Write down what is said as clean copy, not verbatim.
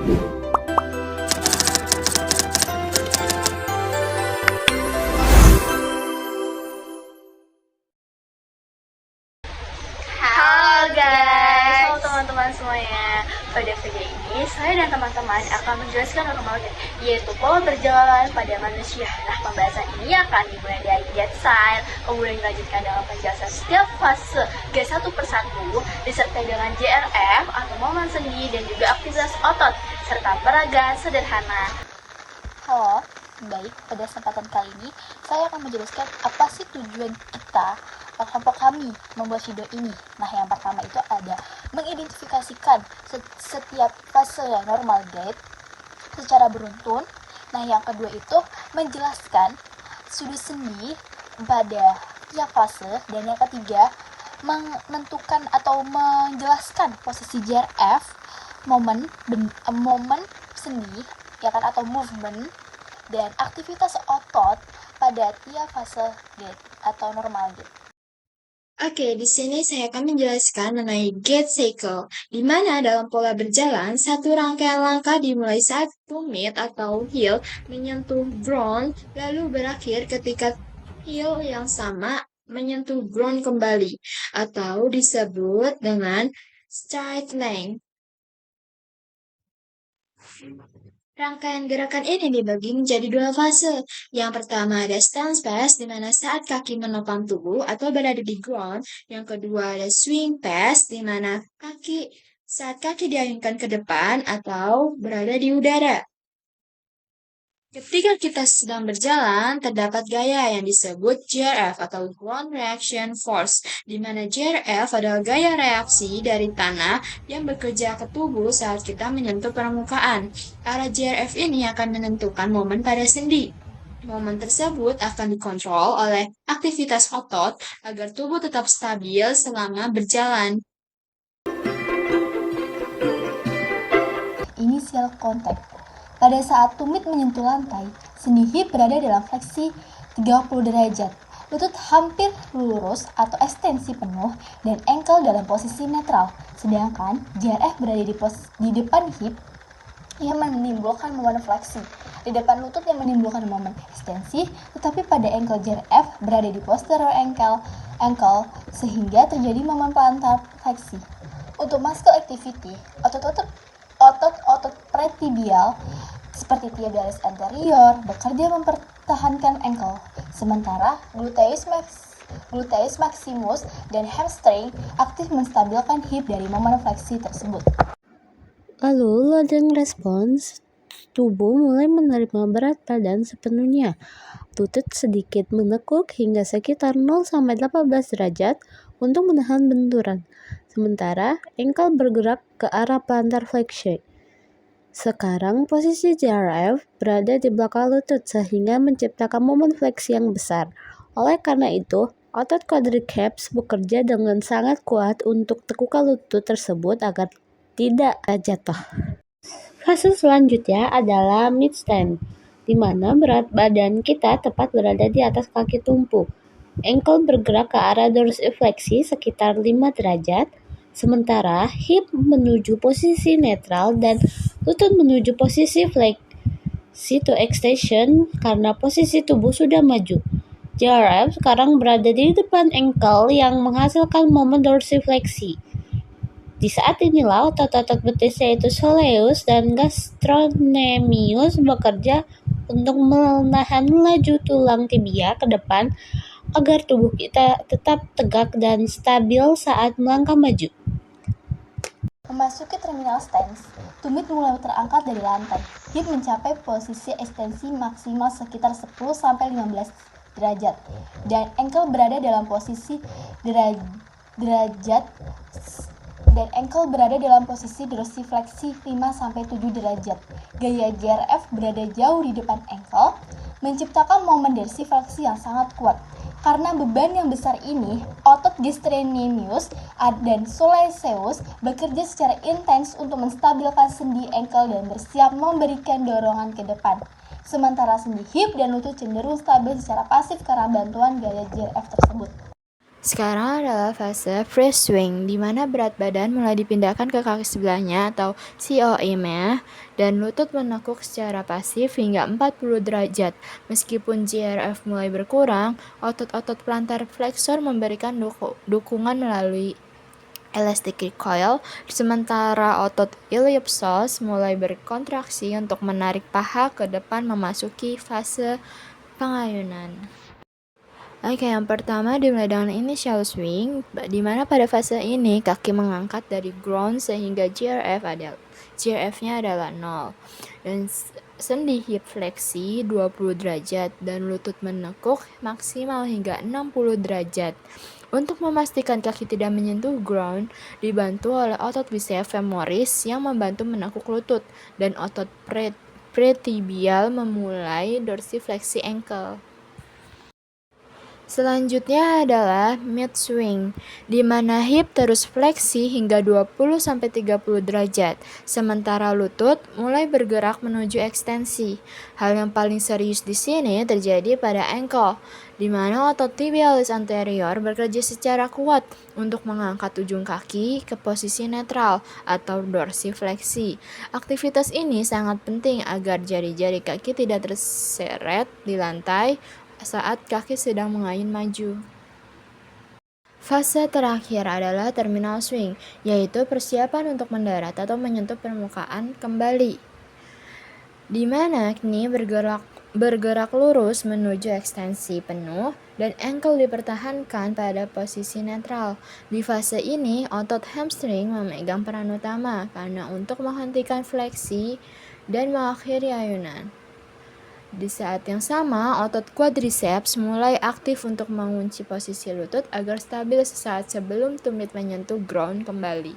Halo guys, halo teman-teman semuanya. Pada video ini saya dan teman-teman akan menjelaskan normal gait, yaitu pola berjalan pada manusia. Nah, pembahasan ini akan dimulai dari gait sign, kemudian dilanjutkan dengan penjelasan setiap fase gait satu persatu, disertai dengan JRF atau momen sendi dan juga aktivitas otot serta peraga sederhana. Halo, baik, pada kesempatan kali ini saya akan menjelaskan apa sih tujuan kita kelompok kami membuat video ini. Nah, yang pertama itu ada mengidentifikasikan setiap fase normal gait secara beruntun. Nah, yang kedua itu menjelaskan sudut sendi pada tiap fase, dan yang ketiga menentukan atau menjelaskan posisi JRF, momen sendi, ya kan, atau movement, dan aktivitas otot pada tiap fase gait atau normal gait. Oke, di sini saya akan menjelaskan mengenai gait cycle, di mana dalam pola berjalan, satu rangkaian langkah dimulai saat tumit atau heel menyentuh ground, lalu berakhir ketika heel yang sama menyentuh ground kembali, atau disebut dengan stride length. Rangkaian gerakan ini dibagi menjadi dua fase. Yang pertama ada stance pass, di mana saat kaki menopang tubuh atau berada di ground. Yang kedua ada swing pass, di mana saat kaki diayunkan ke depan atau berada di udara. Ketika kita sedang berjalan, terdapat gaya yang disebut GRF atau Ground Reaction Force, di mana GRF adalah gaya reaksi dari tanah yang bekerja ke tubuh saat kita menyentuh permukaan. Arah GRF ini akan menentukan momen pada sendi. Momen tersebut akan dikontrol oleh aktivitas otot agar tubuh tetap stabil selama berjalan. Initial contact. Pada saat tumit menyentuh lantai, sendi hip berada dalam fleksi 30 derajat, lutut hampir lurus atau ekstensi penuh, dan ankle dalam posisi netral. Sedangkan JRF berada di depan hip yang menimbulkan momen fleksi, di depan lutut yang menimbulkan momen ekstensi, tetapi pada ankle JRF berada di posterior ankle sehingga terjadi momen plantar fleksi. Untuk muscle activity, otot pretibial seperti tibialis anterior bekerja mempertahankan ankle, sementara gluteus maximus dan hamstring aktif menstabilkan hip dari momen fleksi tersebut. Lalu loading response, tubuh mulai menerima berat badan sepenuhnya. Lutut sedikit menekuk hingga sekitar 0-18 derajat untuk menahan benturan. Sementara ankle bergerak ke arah plantar flexion. Sekarang posisi JRF berada di belakang lutut sehingga menciptakan momen fleksi yang besar. Oleh karena itu, otot quadriceps bekerja dengan sangat kuat untuk tekukan lutut tersebut agar tidak jatuh. Fase selanjutnya adalah mid stand, di mana berat badan kita tepat berada di atas kaki tumpu. Ankle bergerak ke arah dorsifleksi sekitar 5 derajat, sementara hip menuju posisi netral dan lutut menuju posisi fleksi to extension karena posisi tubuh sudah maju. JRF sekarang berada di depan ankle yang menghasilkan momen dorsifleksi. Di saat inilah otot-otot betis yaitu soleus dan gastrocnemius bekerja untuk menahan laju tulang tibia ke depan agar tubuh kita tetap tegak dan stabil saat melangkah maju. Memasuki terminal stance, tumit mulai terangkat dari lantai. Hip mencapai posisi ekstensi maksimal sekitar 10-15 derajat, dan ankle berada dalam posisi dorsifleksi 5-7 derajat. Gaya GRF berada jauh di depan ankle, menciptakan momen dorsifleksi yang sangat kuat. Karena beban yang besar ini, otot gastrocnemius dan soleus bekerja secara intens untuk menstabilkan sendi ankle dan bersiap memberikan dorongan ke depan. Sementara sendi hip dan lutut cenderung stabil secara pasif karena bantuan gaya GRF tersebut. Sekarang adalah fase free swing, di mana berat badan mulai dipindahkan ke kaki sebelahnya atau COM-nya, dan lutut menekuk secara pasif hingga 40 derajat. Meskipun GRF mulai berkurang, otot-otot plantar flexor memberikan dukungan melalui elastic recoil, sementara otot iliopsoas mulai berkontraksi untuk menarik paha ke depan memasuki fase pengayunan. Oke, yang pertama dimulai dengan initial swing, di mana pada fase ini kaki mengangkat dari ground sehingga GRF-nya adalah 0. Dan sendi hip fleksi 20 derajat dan lutut menekuk maksimal hingga 60 derajat. Untuk memastikan kaki tidak menyentuh ground, dibantu oleh otot biceps femoris yang membantu menekuk lutut dan otot pretibial memulai dorsifleksi ankle. Selanjutnya adalah mid swing, di mana hip terus fleksi hingga 20-30 derajat, sementara lutut mulai bergerak menuju ekstensi. Hal yang paling serius di sini terjadi pada ankle, di mana otot tibialis anterior bekerja secara kuat untuk mengangkat ujung kaki ke posisi netral atau dorsifleksi. Aktivitas ini sangat penting agar jari-jari kaki tidak terseret di lantai saat kaki sedang mengayun maju. Fase terakhir adalah terminal swing, yaitu persiapan untuk mendarat atau menyentuh permukaan kembali, di mana knie bergerak lurus menuju ekstensi penuh dan ankle dipertahankan pada posisi netral. Di fase ini, otot hamstring memegang peran utama karena untuk menghentikan fleksi dan mengakhiri ayunan. Di saat yang sama, otot quadriceps mulai aktif untuk mengunci posisi lutut agar stabil sesaat sebelum tumit menyentuh ground kembali.